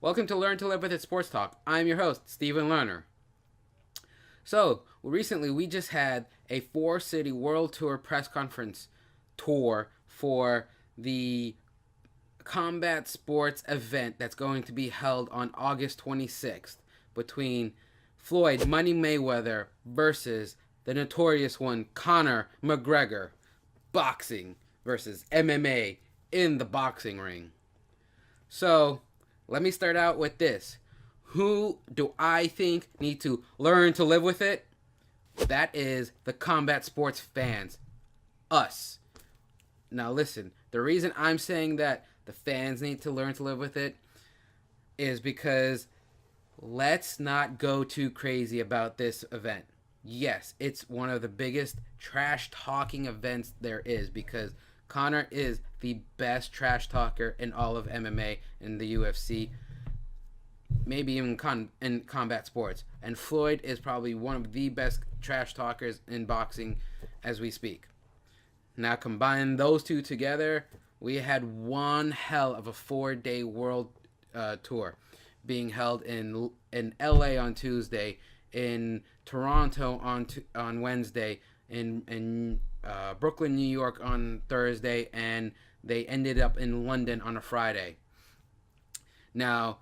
Welcome to Learn to Live with It Sports Talk. I'm your host, Stephen Lerner. So, recently we just had a four-city world tour press conference tour for the combat sports event that's going to be held on August 26th between Floyd Money Mayweather versus the notorious one, Conor McGregor. Boxing versus MMA in the boxing ring. So, let me start out with this. Who do I think need to learn to live with it? That is the combat sports fans. Us. Now listen, the reason I'm saying that the fans need to learn to live with it is because let's not go too crazy about this event. Yes, it's one of the biggest trash talking events there is because Conor is the best trash talker in all of MMA and the UFC, maybe even in combat sports. And Floyd is probably one of the best trash talkers in boxing as we speak. Now combine those two together, we had one hell of a 4-day world tour being held in LA on Tuesday, in Toronto on Wednesday, in Brooklyn, New York on Thursday, and they ended up in London on a Friday. Now,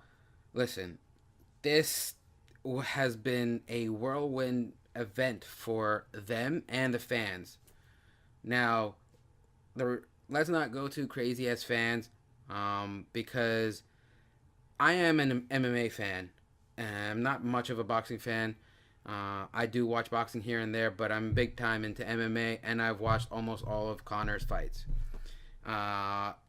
listen, this has been a whirlwind event for them and the fans. Now, let's not go too crazy as fans, because I am an MMA fan. I'm not much of a boxing fan. I do watch boxing here and there, but I'm big time into MMA, and I've watched almost all of Conor's fights.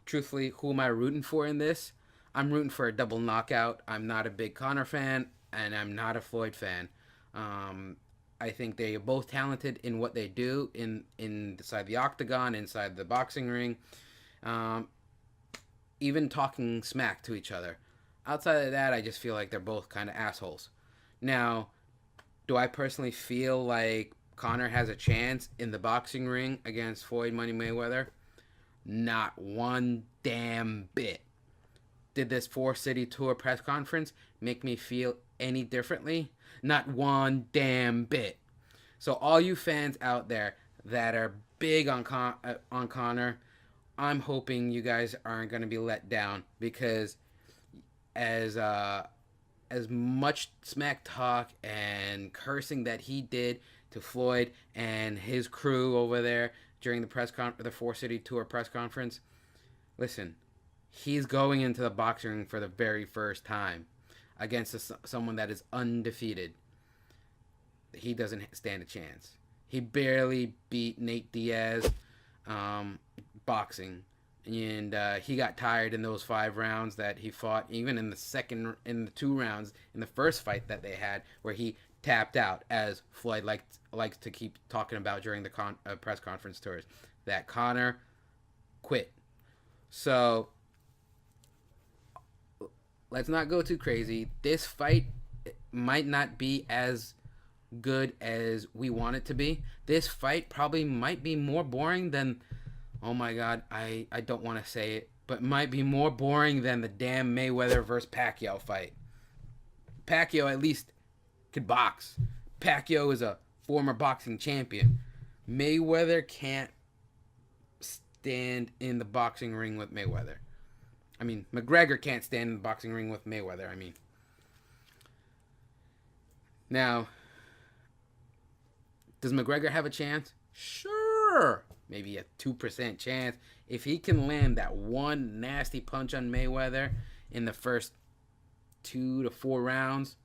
Truthfully, who am I rooting for in this? I'm rooting for a double knockout. I'm not a big Conor fan, and I'm not a Floyd fan. I think they are both talented in what they do inside the octagon, inside the boxing ring, even talking smack to each other. Outside of that, I just feel like they're both kind of assholes. Now, do I personally feel like Conor has a chance in the boxing ring against Floyd Money Mayweather? Not one damn bit. Did this four-city tour press conference make me feel any differently? Not one damn bit. So all you fans out there that are big on Conor, I'm hoping you guys aren't going to be let down, because as much smack talk and cursing that he did to Floyd and his crew over there during the four-city tour press conference, listen, he's going into the boxing ring for the very first time against someone that is undefeated. He doesn't stand a chance. He barely beat Nate Diaz boxing, and he got tired in those 5 rounds that he fought. Even in the 2 rounds in the first fight that they had, where he tapped out, as Floyd likes to keep talking about during the press conference tours, that Conor quit. So let's not go too crazy. This fight might not be as good as we want it to be. This fight probably might be more boring than, oh my god, I don't want to say it, but might be more boring than the damn Mayweather versus Pacquiao fight. Pacquiao at least could box. Pacquiao is a former boxing champion. Mayweather can't stand in the boxing ring with Mayweather. I mean, McGregor can't stand in the boxing ring with Mayweather. Now, does McGregor have a chance? Sure. Maybe a 2% chance. If he can land that one nasty punch on Mayweather in the first 2 to 4 rounds,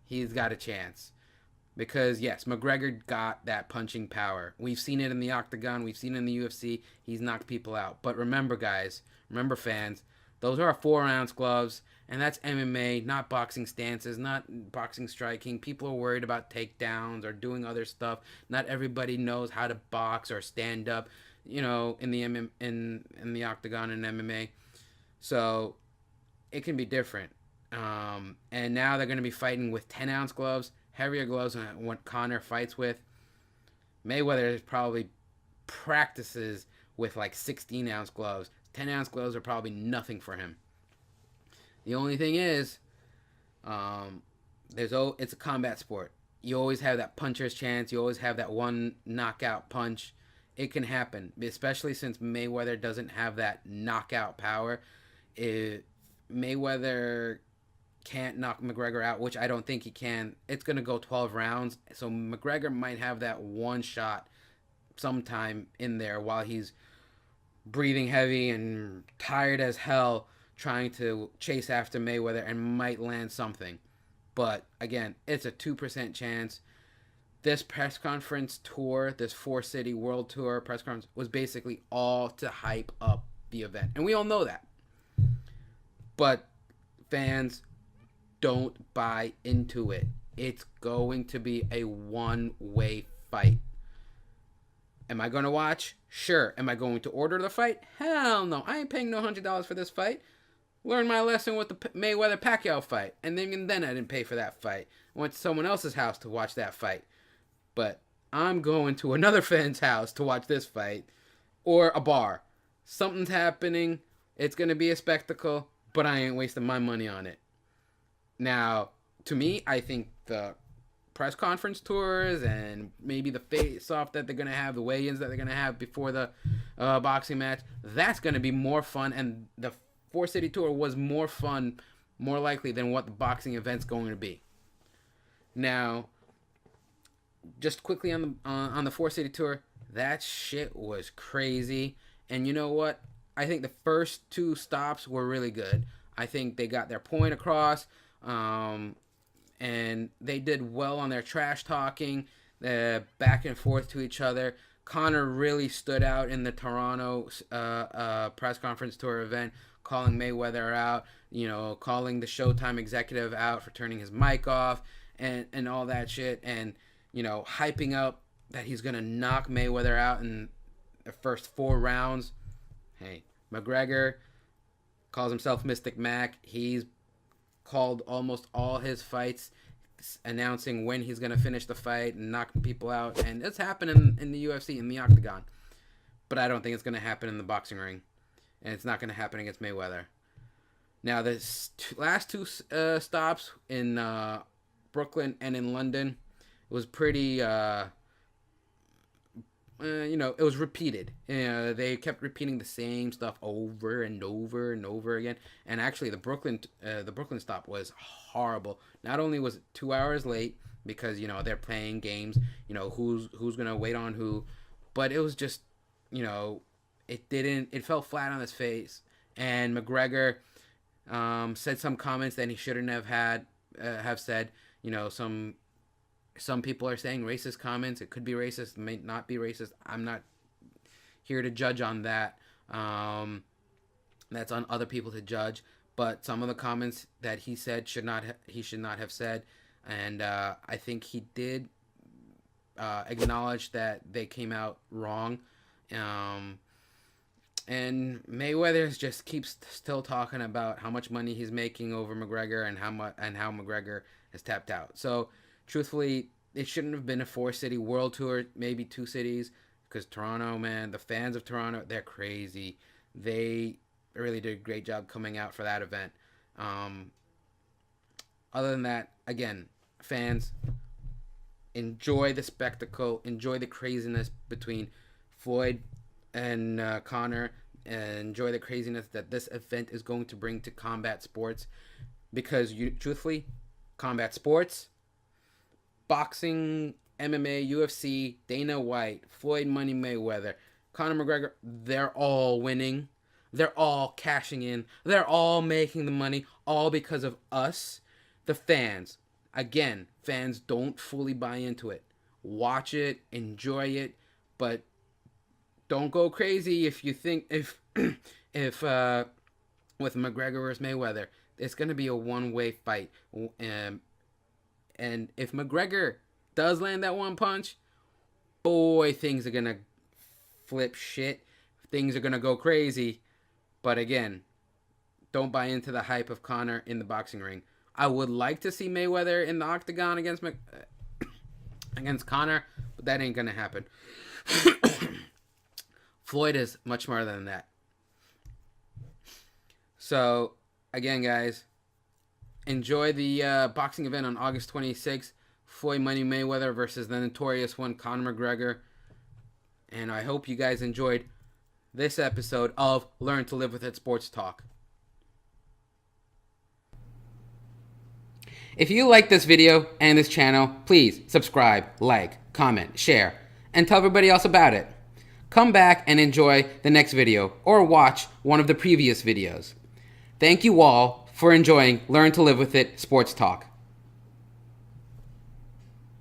he's got a chance. Because, yes, McGregor got that punching power. We've seen it in the octagon. We've seen it in the UFC. He's knocked people out. But remember, guys, fans, those are 4-ounce gloves, and that's MMA, not boxing stances, not boxing striking. People are worried about takedowns or doing other stuff. Not everybody knows how to box or stand up, in the octagon and MMA. So it can be different. And now they're going to be fighting with 10-ounce gloves, heavier gloves than what Conor fights with. Mayweather probably practices with like 16-ounce gloves. 10-ounce gloves are probably nothing for him. The only thing is, um, it's a combat sport. You always have that puncher's chance. You always have that one knockout punch. It can happen, especially since Mayweather doesn't have that knockout power. If Mayweather can't knock McGregor out, which I don't think he can, it's going to go 12 rounds. So McGregor might have that one shot sometime in there while he's breathing heavy and tired as hell trying to chase after Mayweather and might land something. But again, it's a 2% chance. This press conference tour, this 4-city world tour press conference, was basically all to hype up the event. And we all know that. But fans, don't buy into it. It's going to be a one-way fight. Am I going to watch? Sure. Am I going to order the fight? Hell no. I ain't paying no $100 for this fight. Learned my lesson with the Mayweather Pacquiao fight. And then I didn't pay for that fight. I went to someone else's house to watch that fight. But I'm going to another fan's house to watch this fight. Or a bar. Something's happening. It's going to be a spectacle. But I ain't wasting my money on it. Now, to me, I think the press conference tours and maybe the face-off that they're going to have, the weigh-ins that they're going to have before the boxing match, that's going to be more fun. And the 4-city tour was more fun, more likely than what the boxing event's going to be. Now, just quickly on the 4-city tour, that shit was crazy. And you know what? I think the first 2 stops were really good. I think they got their point across. And they did well on their trash talking, back and forth to each other. Conor really stood out in the Toronto press conference tour event, calling Mayweather out, calling the Showtime executive out for turning his mic off and all that shit, and hyping up that he's gonna knock Mayweather out in the first 4 rounds. Hey, McGregor calls himself Mystic Mac. He's called almost all his fights, announcing when he's going to finish the fight and knocking people out. And it's happening in the UFC, in the octagon. But I don't think it's going to happen in the boxing ring. And it's not going to happen against Mayweather. Now, the last 2 stops in Brooklyn and in London was pretty... it was repeated. They kept repeating the same stuff over and over and over again. And actually, the Brooklyn stop was horrible. Not only was it 2 hours late because they're playing games, who's gonna wait on who, but it was just, it fell flat on his face. And McGregor said some comments that he shouldn't have said. Some people are saying racist comments. It could be racist, it may not be racist. I'm not here to judge on that. That's on other people to judge. But some of the comments that he said he should not have said. And I think he did acknowledge that they came out wrong. And Mayweather just keeps still talking about how much money he's making over McGregor and how McGregor has tapped out. So truthfully, it shouldn't have been a 4-city world tour, maybe 2 cities, because Toronto, man, the fans of Toronto, they're crazy. They really did a great job coming out for that event. Other than that, again, fans, enjoy the spectacle, enjoy the craziness between Floyd and Conor, and enjoy the craziness that this event is going to bring to combat sports, because truthfully, combat sports, boxing, MMA, UFC, Dana White, Floyd Money Mayweather, Conor McGregor, they're all winning. They're all cashing in. They're all making the money, all because of us, the fans. Again, fans, don't fully buy into it. Watch it, enjoy it, but don't go crazy if you think if with McGregor versus Mayweather, it's going to be a one-way fight. And if McGregor does land that one punch, boy, things are going to flip shit. Things are going to go crazy. But again, don't buy into the hype of Conor in the boxing ring. I would like to see Mayweather in the octagon against Conor, but that ain't going to happen. Floyd is much more than that. So, again, guys, enjoy the boxing event on August 26th. Floyd Mayweather versus the notorious one, Conor McGregor. And I hope you guys enjoyed this episode of Learn to Live With It Sports Talk. If you like this video and this channel, please subscribe, like, comment, share, and tell everybody else about it. Come back and enjoy the next video or watch one of the previous videos. Thank you all for enjoying Learn to Live With It Sports Talk.